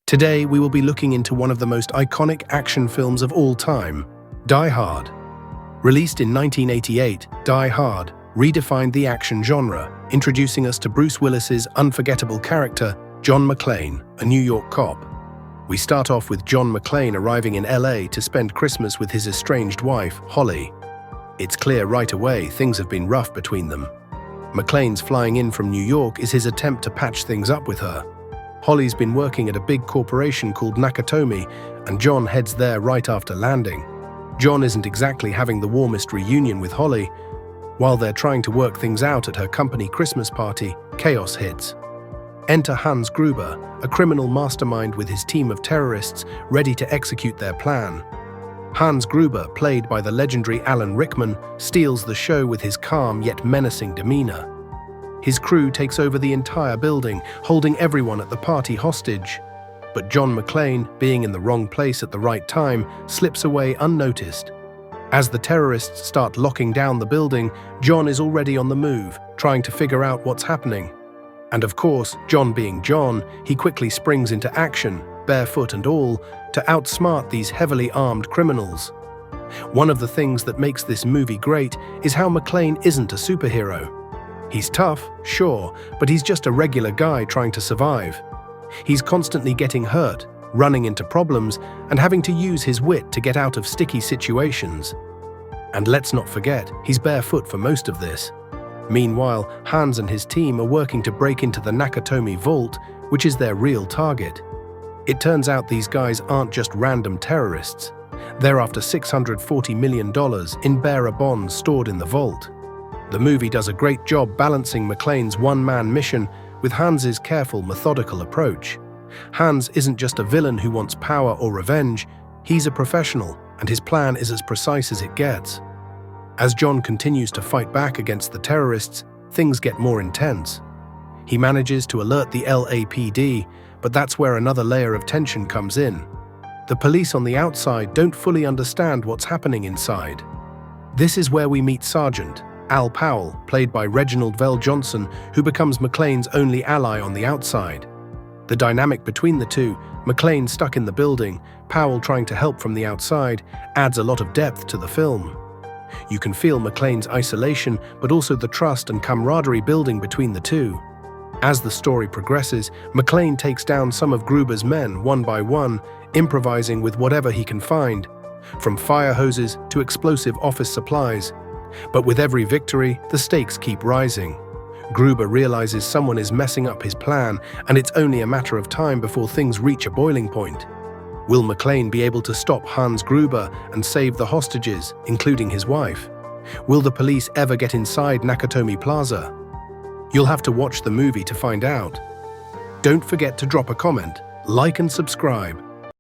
Today, we will be looking into one of the most iconic action films of all time, Die Hard. Released in 1988, Die Hard redefined the action genre, introducing us to Bruce Willis's unforgettable character, John McClane, a New York cop. We start off with John McClane arriving in LA to spend Christmas with his estranged wife, Holly. It's clear right away things have been rough between them. McClane's flying in from New York is his attempt to patch things up with her. Holly's been working at a big corporation called Nakatomi, and John heads there right after landing. John isn't exactly having the warmest reunion with Holly. While they're trying to work things out at her company Christmas party, chaos hits. Enter Hans Gruber, a criminal mastermind with his team of terrorists ready to execute their plan. Hans Gruber, played by the legendary Alan Rickman, steals the show with his calm yet menacing demeanor. His crew takes over the entire building, holding everyone at the party hostage. But John McClane, being in the wrong place at the right time, slips away unnoticed. As the terrorists start locking down the building, John is already on the move, trying to figure out what's happening. And of course, John being John, he quickly springs into action, barefoot and all, to outsmart these heavily armed criminals. One of the things that makes this movie great is how McClane isn't a superhero. He's tough, sure, but he's just a regular guy trying to survive. He's constantly getting hurt, running into problems, and having to use his wit to get out of sticky situations. And let's not forget, he's barefoot for most of this. Meanwhile, Hans and his team are working to break into the Nakatomi vault, which is their real target. It turns out these guys aren't just random terrorists. They're after $640 million in bearer bonds stored in the vault. The movie does a great job balancing McClane's one-man mission with Hans's careful, methodical approach. Hans isn't just a villain who wants power or revenge, he's a professional, and his plan is as precise as it gets. As John continues to fight back against the terrorists, things get more intense. He manages to alert the LAPD, but that's where another layer of tension comes in. The police on the outside don't fully understand what's happening inside. This is where we meet Sergeant Al Powell, played by Reginald VelJohnson, who becomes McClane's only ally on the outside. The dynamic between the two, McClane stuck in the building, Powell trying to help from the outside, adds a lot of depth to the film. You can feel McClane's isolation, but also the trust and camaraderie building between the two. As the story progresses, McClane takes down some of Gruber's men one by one, improvising with whatever he can find, from fire hoses to explosive office supplies. But with every victory, the stakes keep rising. Gruber realizes someone is messing up his plan, and it's only a matter of time before things reach a boiling point. Will McClane be able to stop Hans Gruber and save the hostages, including his wife? Will the police ever get inside Nakatomi Plaza? You'll have to watch the movie to find out. Don't forget to drop a comment, like and subscribe,